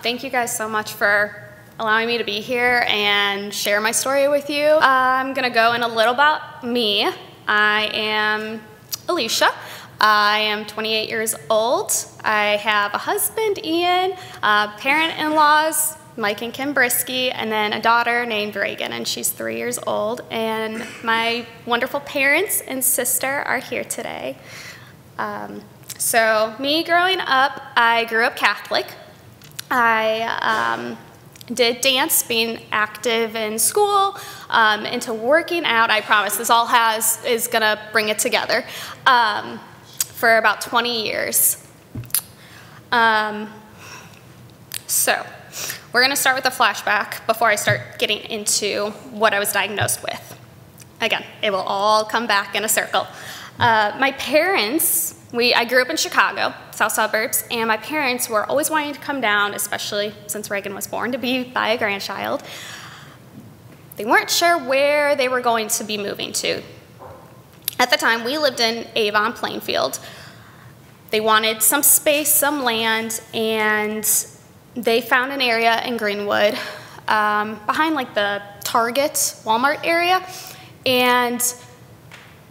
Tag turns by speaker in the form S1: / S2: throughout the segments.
S1: Thank you guys so much for allowing me to be here and share my story with you. I'm gonna go in a little about me. I am Alicia. I am 28 years old. I have a husband, Ian, parent-in-laws, Mike and Kim Briskey, and then a daughter named Reagan, and she's 3 years old. And my wonderful parents and sister are here today. So me growing up, I grew up Catholic. I did dance, being active in school, into working out. I promise this all is gonna bring it together, for about 20 years. So we're gonna start with a flashback before I start getting into what I was diagnosed with. Again, it will all come back in a circle. My parents, I grew up in Chicago, south suburbs, and my parents were always wanting to come down, especially since Reagan was born, to be by a grandchild. They weren't sure where they were going to be moving to. At the time, we lived in Avon, Plainfield. They wanted some space, some land, and they found an area in Greenwood, behind like the Target, Walmart area, and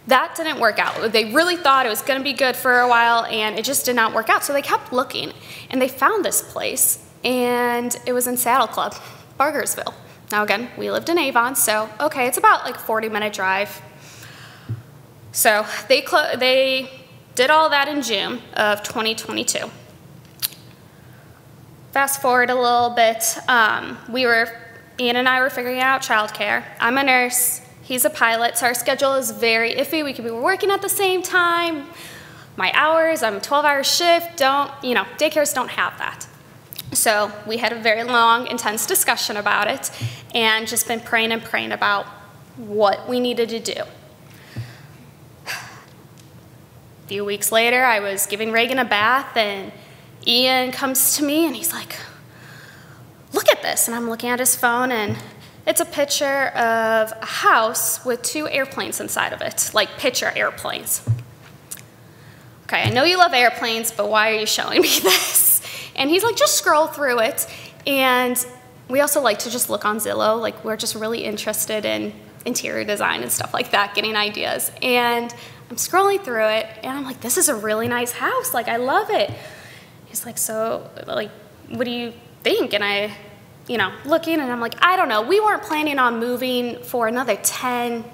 S1: that didn't work out. They really thought it was gonna be good for a while, and it just did not work out, so they kept looking, and they found this place, and it was in Saddle Club, Bargersville. Now again, we lived in Avon, so okay, it's about like a 40-minute drive. So they did all that in June of 2022. Fast forward a little bit, Ian and I were figuring out childcare. I'm a nurse, he's a pilot, so our schedule is very iffy. We could be working at the same time. My hours, I'm a 12-hour shift, daycares don't have that. So we had a very long, intense discussion about it and just been praying and praying about what we needed to do. A few weeks later, I was giving Reagan a bath, and Ian comes to me and he's like, look at this. And I'm looking at his phone, and it's a picture of a house with 2 airplanes inside of it, like picture airplanes. Okay, I know you love airplanes, but why are you showing me this? And he's like, just scroll through it. And we also like to just look on Zillow, like we're just really interested in interior design and stuff like that, getting ideas. And I'm scrolling through it, and I'm like, this is a really nice house, like I love it. He's like, so, like, what do you think? And I, looking, and I'm like, I don't know. We weren't planning on moving for another 10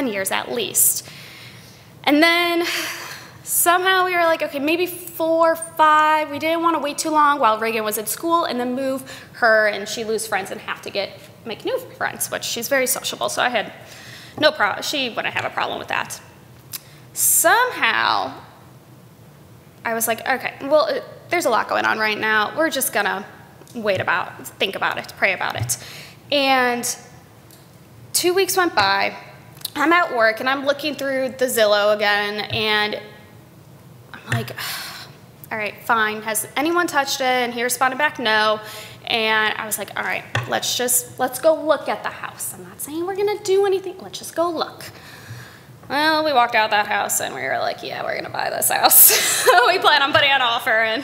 S1: years at least. And then somehow we were like, okay, maybe 4 or 5. We didn't want to wait too long while Reagan was at school and then move her, and she lose friends and have to make new friends, which she's very sociable, so I had no problem. She wouldn't have a problem with that. Somehow, I was like, okay, well, there's a lot going on right now. We're just gonna think about it, pray about it. And 2 weeks went by. I'm at work, and I'm looking through the Zillow again, and I'm like, all right, fine. Has anyone touched it? And he responded back, no. And I was like, all right, let's go look at the house. I'm not saying we're gonna do anything. Let's just go look. Well, we walked out that house, and we were like, yeah, we're gonna buy this house. We plan on putting an offer in.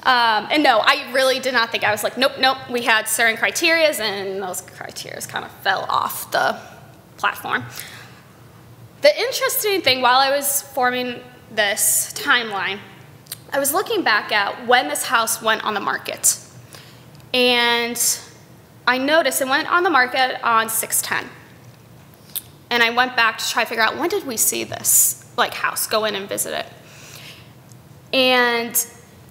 S1: And no, I really did not think. I was like, nope. We had certain criterias, and those criterias kind of fell off the platform. The interesting thing, while I was forming this timeline, I was looking back at when this house went on the market. And I noticed it went on the market on 6/10. And I went back to try to figure out, when did we see this house, go in and visit it? And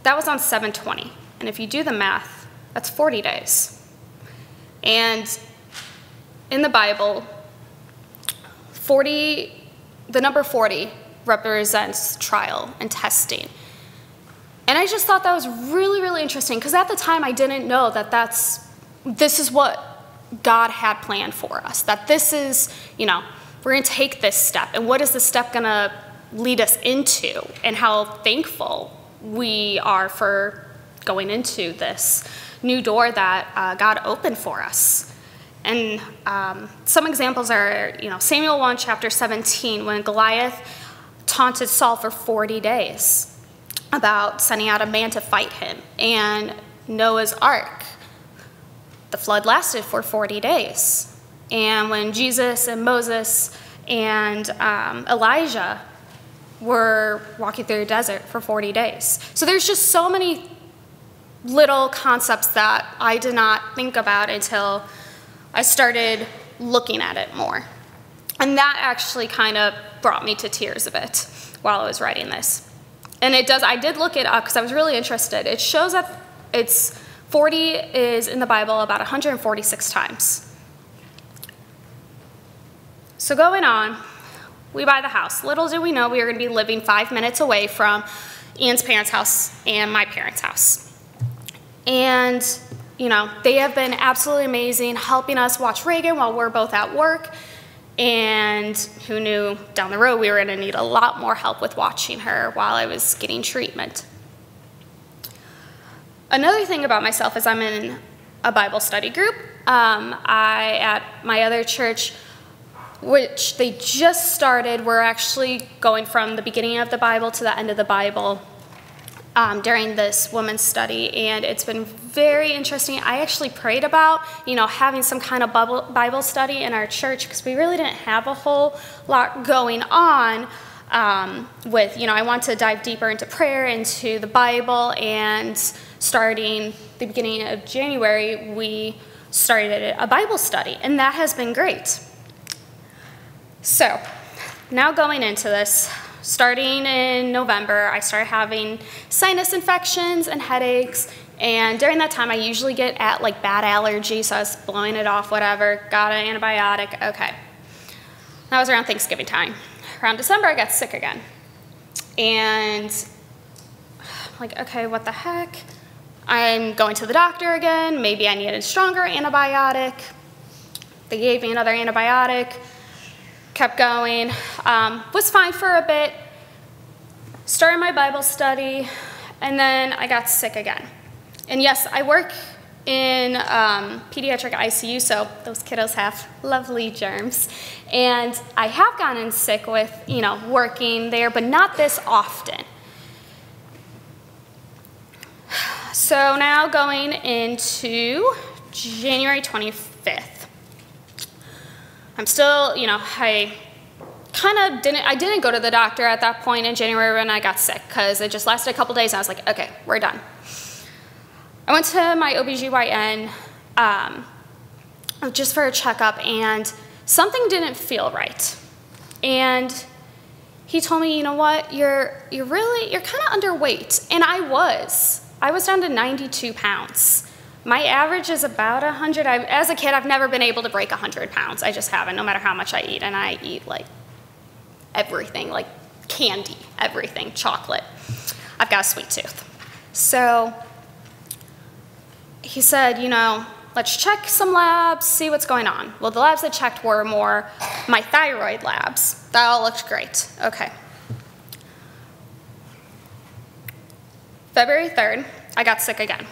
S1: that was on 7/20. And if you do the math, that's 40 days. And in the Bible, the number 40 represents trial and testing. And I just thought that was really, really interesting, because at the time I didn't know that this is what God had planned for us, that this is, we're gonna take this step, and what is the step gonna lead us into, and how thankful we are for going into this new door that God opened for us. And some examples are, Samuel 1, chapter 17, when Goliath taunted Saul for 40 days about sending out a man to fight him. And Noah's Ark, the flood lasted for 40 days. And when Jesus and Moses and Elijah were walking through the desert for 40 days. So there's just so many little concepts that I did not think about until I started looking at it more. And that actually kind of brought me to tears a bit while I was writing this. And I did look it up because I was really interested. It shows that 40 is in the Bible about 146 times. So going on, we buy the house. Little did we know we were going to be living 5 minutes away from Ian's parents' house and my parents' house. And, you know, they have been absolutely amazing, helping us watch Reagan while we're both at work. And who knew down the road we were going to need a lot more help with watching her while I was getting treatment. Another thing about myself is I'm in a Bible study group. At my other church, which they just started, we're actually going from the beginning of the Bible to the end of the Bible during this women's study, and it's been very interesting. I actually prayed about, you know, having some kind of Bible study in our church because we really didn't have a whole lot going on with, you know, I want to dive deeper into prayer, into the Bible, and starting the beginning of January, we started a Bible study, and that has been great. So, now going into this, starting in November, I started having sinus infections and headaches, and during that time, I usually get like bad allergy, so I was blowing it off, whatever, got an antibiotic, okay. That was around Thanksgiving time. Around December, I got sick again, and I'm like, okay, what the heck? I'm going to the doctor again, maybe I need a stronger antibiotic. They gave me another antibiotic. Kept going, was fine for a bit, started my Bible study, and then I got sick again. And yes, I work in pediatric ICU, so those kiddos have lovely germs. And I have gotten sick with, you know, working there, but not this often. So now going into January 25th. I'm still, you know, I didn't go to the doctor at that point in January when I got sick because it just lasted a couple days and I was like, okay, we're done. I went to my OBGYN just for a checkup and something didn't feel right. And he told me, you know what, you're kind of underweight. And I was down to 92 pounds. My average is about 100. As a kid, I've never been able to break 100 pounds. I just haven't, no matter how much I eat. And I eat like everything, like candy, everything, chocolate. I've got a sweet tooth. So he said, you know, let's check some labs, see what's going on. Well, the labs I checked were more my thyroid labs. That all looked great. Okay. February 3rd, I got sick again.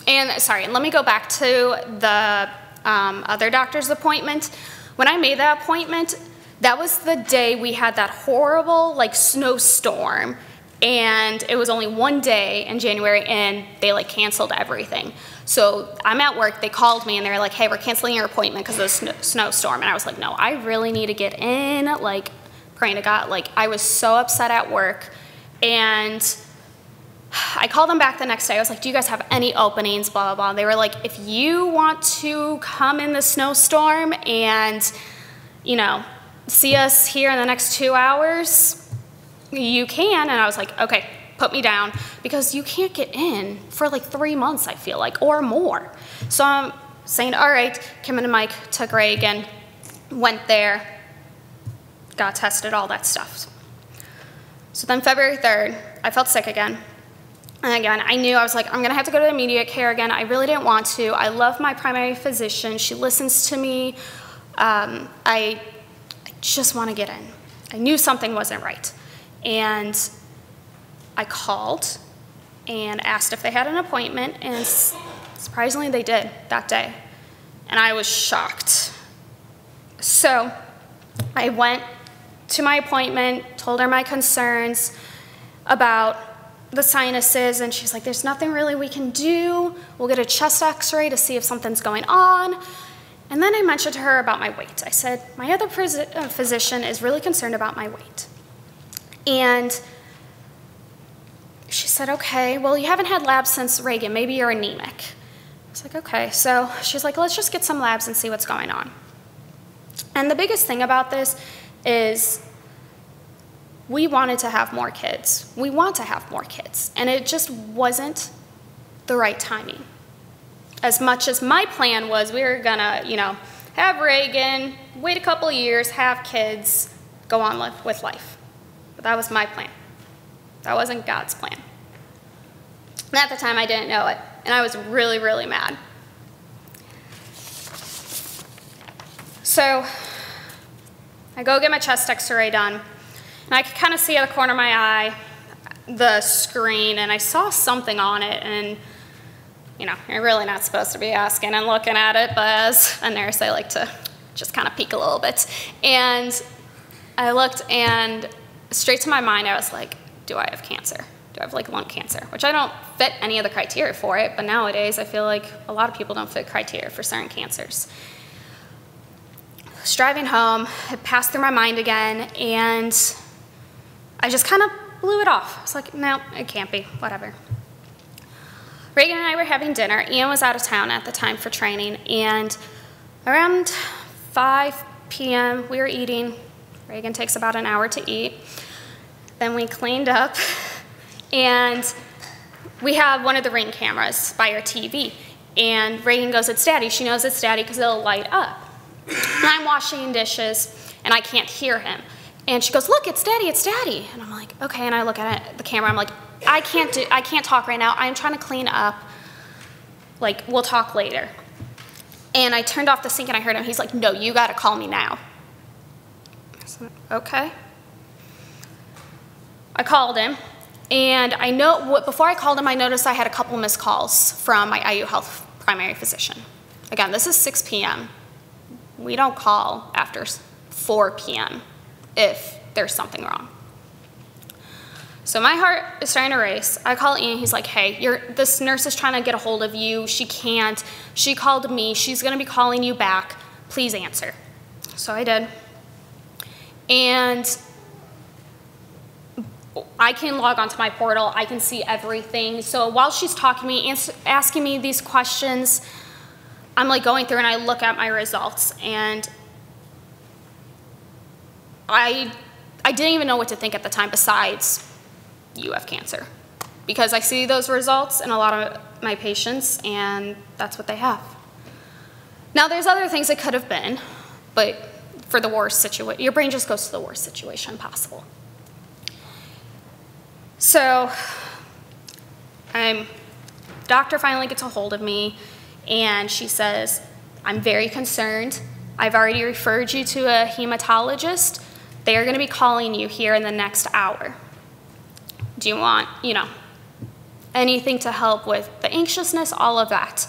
S1: And sorry, let me go back to the other doctor's appointment. When I made that appointment, that was the day we had that horrible like snowstorm, and it was only one day in January, and they like canceled everything. So I'm at work, they called me and they were like, hey, we're canceling your appointment because of the snowstorm. And I was like, no, I really need to get in, like praying to God. Like I was so upset at work, and I called them back the next day. I was like, do you guys have any openings, blah, blah, blah. They were like, if you want to come in the snowstorm and, you know, see us here in the next 2 hours, you can. And I was like, okay, put me down, because you can't get in for like 3 months, I feel like, or more. So I'm saying, all right, Kim and Mike took Reagan, went there, got tested, all that stuff. So then February 3rd, I felt sick again. And again, I knew, I was like, I'm going to have to go to immediate care again. I really didn't want to. I love my primary physician. She listens to me. I just want to get in. I knew something wasn't right. And I called and asked if they had an appointment, and surprisingly they did that day. And I was shocked. So I went to my appointment, told her my concerns about the sinuses, and she's like, there's nothing really we can do. We'll get a chest x-ray to see if something's going on. And then I mentioned to her about my weight. I said, my other physician is really concerned about my weight. And she said, okay, well, you haven't had labs since Reagan. Maybe you're anemic. I was like, okay. So she's like, let's just get some labs and see what's going on. And the biggest thing about this is we wanted to have more kids. We want to have more kids. And it just wasn't the right timing. As much as my plan was, we were gonna, have Reagan, wait a couple of years, have kids, go on with life. But that was my plan. That wasn't God's plan. And at the time, I didn't know it, and I was really, really mad. So I go get my chest x-ray done, and I could kind of see out of the corner of my eye the screen, and I saw something on it, and you're really not supposed to be asking and looking at it, but as a nurse, I like to just kind of peek a little bit. And I looked, and straight to my mind, I was like, do I have cancer? Do I have lung cancer? Which I don't fit any of the criteria for it, but nowadays I feel like a lot of people don't fit criteria for certain cancers. I was driving home, it passed through my mind again, and I just kind of blew it off. I was like, no, it can't be, whatever. Reagan and I were having dinner. Ian was out of town at the time for training, and around 5 p.m. we were eating. Reagan takes about an hour to eat. Then we cleaned up, and we have one of the Ring cameras by our TV, and Reagan goes, it's Daddy. She knows it's Daddy because it'll light up. And I'm washing dishes, and I can't hear him. And she goes, look, it's Daddy, it's Daddy. And I'm like, okay, and I look at it, the camera, I'm like, I can't talk right now. I'm trying to clean up. We'll talk later. And I turned off the sink and I heard him. He's like, no, you got to call me now. I said, okay. I called him. And before I called him, I noticed I had a couple missed calls from my IU Health primary physician. Again, this is 6 p.m. We don't call after 4 p.m. if there's something wrong. So my heart is starting to race. I call Ian. He's like, hey, this nurse is trying to get a hold of you. She can't. She called me. She's going to be calling you back. Please answer. So I did. And I can log onto my portal. I can see everything. So while she's talking to me, asking me these questions, I'm going through and I look at my results. And I didn't even know what to think at the time besides you have cancer, because I see those results in a lot of my patients, and that's what they have. Now, there's other things it could have been, but for the worst situation, your brain just goes to the worst situation possible. So, doctor finally gets a hold of me, and she says, I'm very concerned. I've already referred you to a hematologist. They are going to be calling you here in the next hour. Do you want, anything to help with the anxiousness, all of that?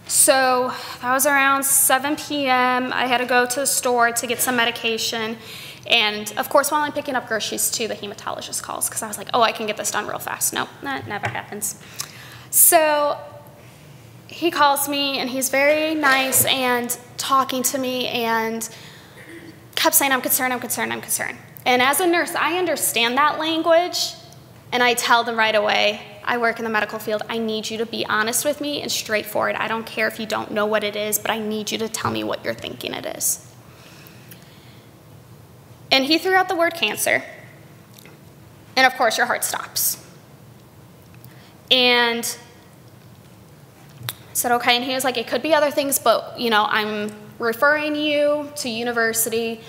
S1: So that was around 7 p.m. I had to go to the store to get some medication. And of course, while I'm picking up groceries too, the hematologist calls because I was like, oh, I can get this done real fast. No, that never happens. So he calls me and he's very nice and talking to me and kept saying, I'm concerned, I'm concerned, I'm concerned. And as a nurse, I understand that language, and I tell them right away, I work in the medical field, I need you to be honest with me and straightforward. I don't care if you don't know what it is, but I need you to tell me what you're thinking it is. And he threw out the word cancer, and of course your heart stops. And I said, okay, and he was like, it could be other things, but I'm referring you to university.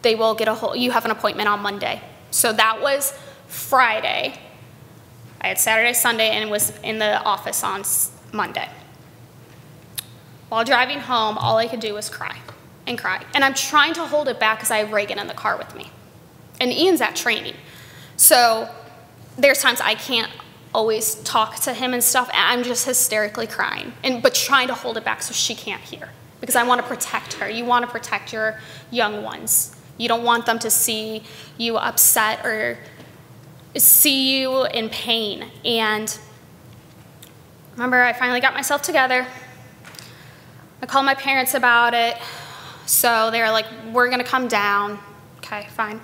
S1: They will get you have an appointment on Monday. So that was Friday. I had Saturday, Sunday, and was in the office on Monday. While driving home, all I could do was cry and cry. And I'm trying to hold it back because I have Reagan in the car with me. And Ian's at training. So there's times I can't always talk to him and stuff, and I'm just hysterically crying, but trying to hold it back so she can't hear. Because I want to protect her. You want to protect your young ones. You don't want them to see you upset or see you in pain. And remember, I finally got myself together. I called my parents about it. So they were like, we're going to come down. Okay, fine.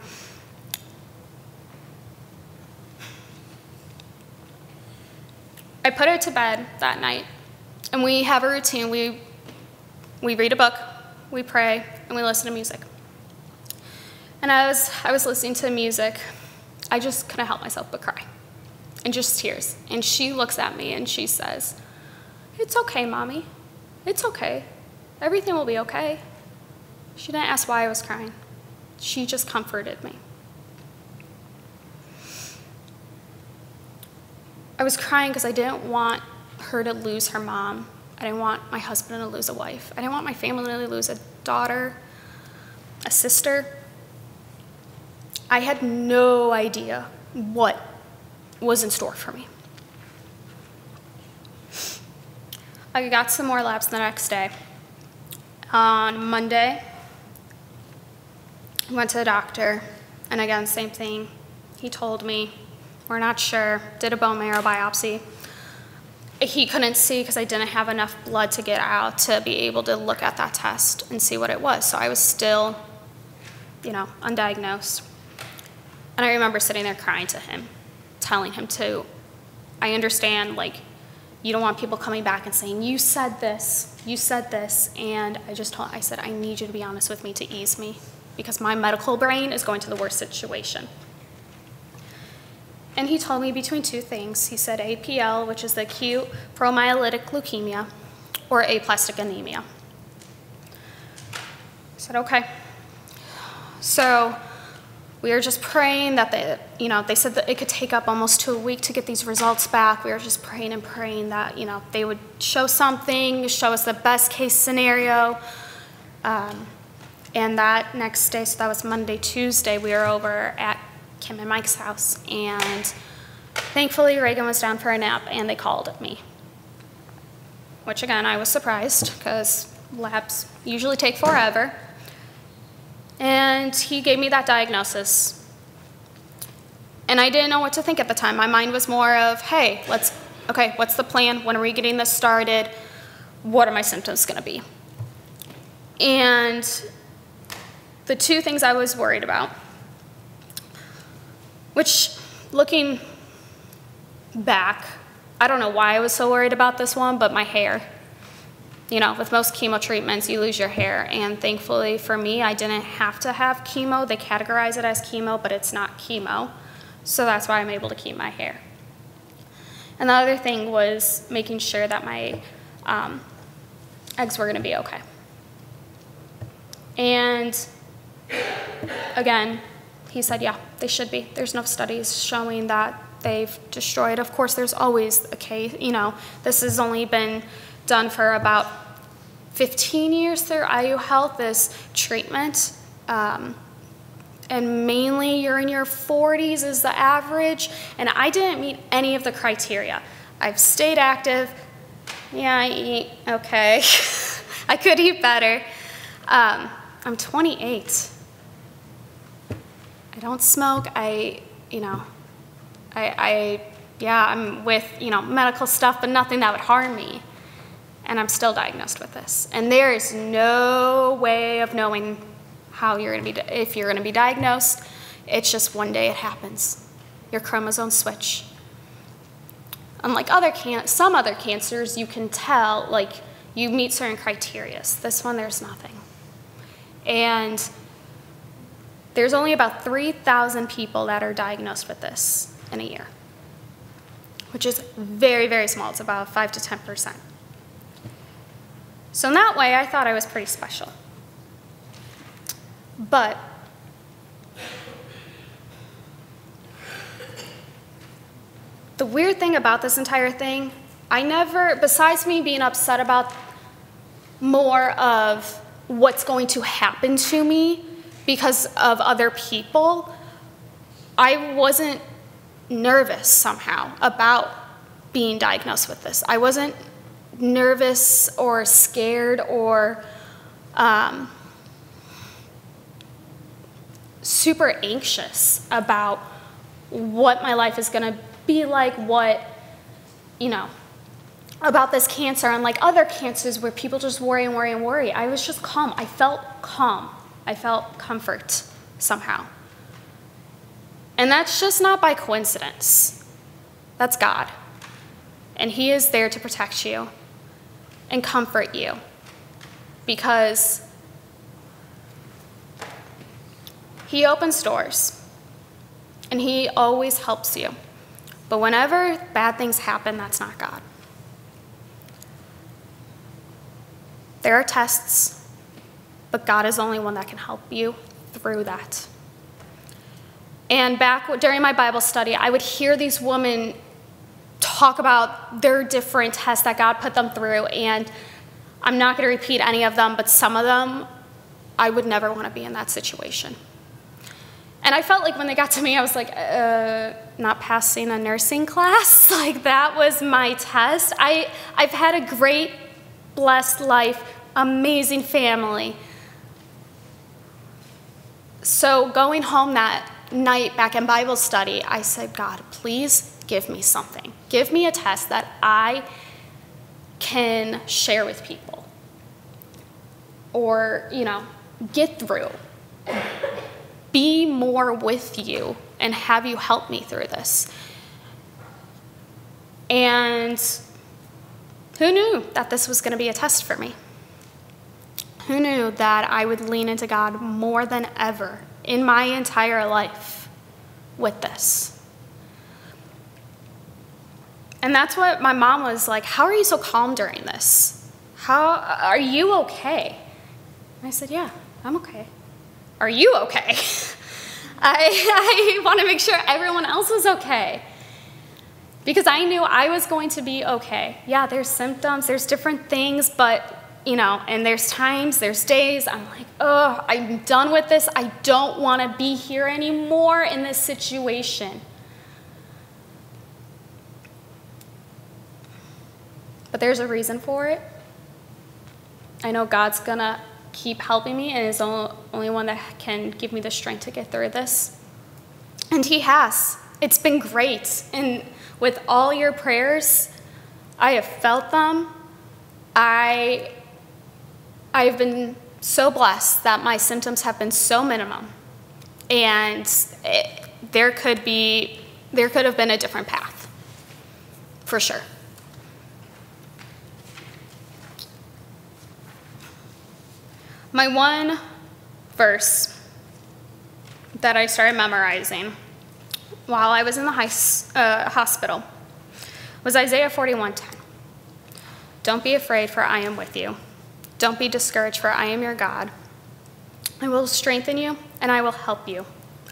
S1: I put her to bed that night. And we have a routine. We read a book, we pray, and we listen to music. And as I was listening to music, I just couldn't help myself but cry. And just tears. And she looks at me and she says, "It's okay, Mommy. It's okay. Everything will be okay." She didn't ask why I was crying. She just comforted me. I was crying because I didn't want her to lose her mom. I didn't want my husband to lose a wife. I didn't want my family to lose a daughter, a sister. I had no idea what was in store for me. I got some more labs the next day. On Monday, I went to the doctor, and again, same thing. He told me, we're not sure, did a bone marrow biopsy. He couldn't see because I didn't have enough blood to get out to be able to look at that test and see what it was. So I was still, undiagnosed. And I remember sitting there crying to him, telling him I understand, you don't want people coming back and saying, you said this. And I said, I need you to be honest with me to ease me because my medical brain is going to the worst situation. And he told me between two things. He said APL, which is the acute promyelolytic leukemia, or aplastic anemia. I said, okay. So we were just praying that they said that it could take up almost to a week to get these results back. We were just praying and praying that, they would show something, show us the best case scenario. And that next day, so that was Monday, Tuesday, we were over at Kim and Mike's house, and thankfully Reagan was down for a nap and they called me, which again I was surprised because labs usually take forever. And he gave me that diagnosis, and I didn't know what to think at the time. My mind was more of, hey, what's the plan? When are we getting this started? What are my symptoms going to be? And the two things I was worried about, which, looking back, I don't know why I was so worried about this one, but my hair. With most chemo treatments, you lose your hair. And thankfully for me, I didn't have to have chemo. They categorize it as chemo, but it's not chemo. So that's why I'm able to keep my hair. And the other thing was making sure that my eggs were going to be okay. And again, he said, yeah, they should be. There's no studies showing that they've destroyed. Of course, there's always a case, this has only been done for about 15 years through IU Health, this treatment. And mainly you're in your 40s is the average. And I didn't meet any of the criteria. I've stayed active. Yeah, I eat okay. I could eat better. I'm 28. I don't smoke. I'm with, medical stuff, but nothing that would harm me. And I'm still diagnosed with this. And there is no way of knowing how you're going to be, if you're going to be diagnosed. It's just one day it happens. Your chromosomes switch. Unlike some other cancers, you can tell, you meet certain criteria. This one, there's nothing. And there's only about 3,000 people that are diagnosed with this in a year, which is very, very small. It's about 5 to 10%. So in that way, I thought I was pretty special. But the weird thing about this entire thing, I never, besides me being upset about more of what's going to happen to me because of other people, I wasn't nervous somehow about being diagnosed with this. I wasn't nervous or scared or super anxious about what my life is going to be like, what, about this cancer, unlike other cancers where people just worry and worry and worry. I was just calm. I felt calm. I felt comfort somehow. And that's just not by coincidence. That's God. And he is there to protect you and comfort you, because he opens doors and he always helps you. But whenever bad things happen, that's not God. There are tests, but God is the only one that can help you through that. And back during my Bible study, I would hear these women talk about their different tests that God put them through, and I'm not going to repeat any of them, but some of them, I would never want to be in that situation. And I felt like when they got to me, I was like, not passing a nursing class? Like, that was my test. I've had a great, blessed life, amazing family. So going home that night back in Bible study, I said, God, please give me something. Give me a test that I can share with people or, get through. Be more with you and have you help me through this. And who knew that this was going to be a test for me? Who knew that I would lean into God more than ever in my entire life with this? And that's what my mom was like, how are you so calm during this? How are you okay? And I said, yeah, I'm okay. Are you okay? I want to make sure everyone else was okay, because I knew I was going to be okay. Yeah, there's symptoms, there's different things, but, and there's times, there's days, I'm like, oh, I'm done with this. I don't want to be here anymore in this situation. But there's a reason for it. I know God's going to keep helping me and is the only one that can give me the strength to get through this. And he has. It's been great. And with all your prayers, I have felt them. I've been so blessed that my symptoms have been so minimum. And there could have been a different path, for sure. My one verse that I started memorizing while I was in the hospital was Isaiah 41:10. Don't be afraid, for I am with you. Don't be discouraged, for I am your God. I will strengthen you, and I will help you.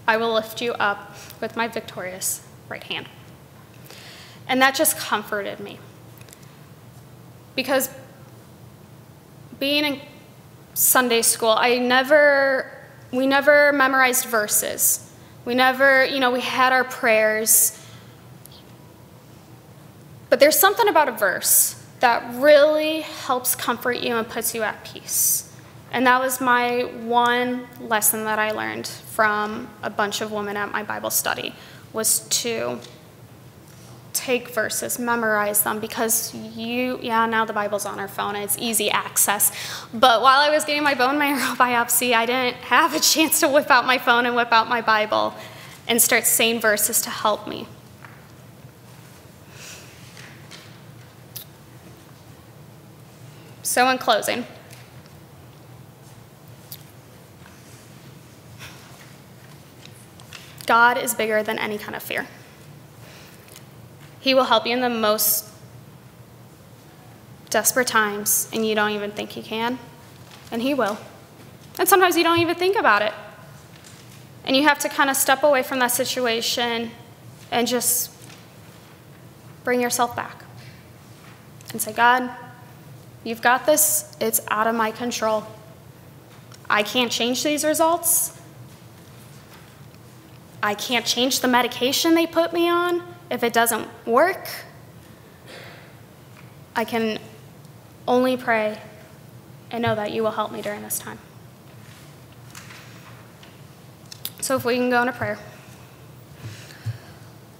S1: I will lift you up with my victorious right hand. And that just comforted me. Because being in Sunday school, we never memorized verses. We never, we had our prayers. But there's something about a verse that really helps comfort you and puts you at peace. And that was my one lesson that I learned from a bunch of women at my Bible study, was to take verses, memorize them, because now the Bible's on our phone and it's easy access. But while I was getting my bone marrow biopsy, I didn't have a chance to whip out my phone and whip out my Bible and start saying verses to help me. So in closing, God is bigger than any kind of fear. He will help you in the most desperate times, and you don't even think he can, and he will. And sometimes you don't even think about it. And you have to kind of step away from that situation and just bring yourself back and say, God, you've got this. It's out of my control. I can't change these results. I can't change the medication they put me on. If it doesn't work, I can only pray and know that you will help me during this time. So if we can go into prayer.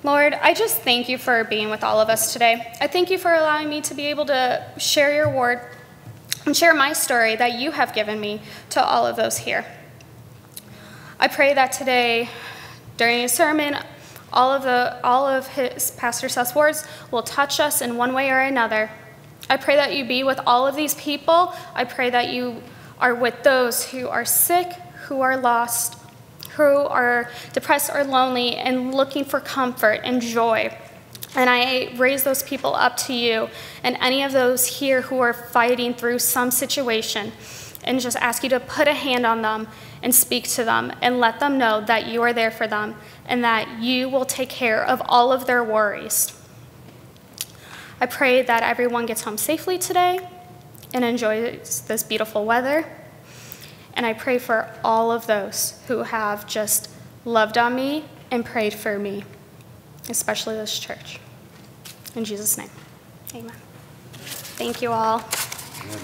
S1: Lord, I just thank you for being with all of us today. I thank you for allowing me to be able to share your word and share my story that you have given me to all of those here. I pray that today, during his sermon, all of his Pastor Seth's words will touch us in one way or another. I pray that you be with all of these people. I pray that you are with those who are sick, who are lost, who are depressed or lonely and looking for comfort and joy. And I raise those people up to you and any of those here who are fighting through some situation, and just ask you to put a hand on them and speak to them and let them know that you are there for them and that you will take care of all of their worries. I pray that everyone gets home safely today and enjoys this beautiful weather. And I pray for all of those who have just loved on me and prayed for me, especially this church. In Jesus' name, amen. Thank you all.
S2: Amen.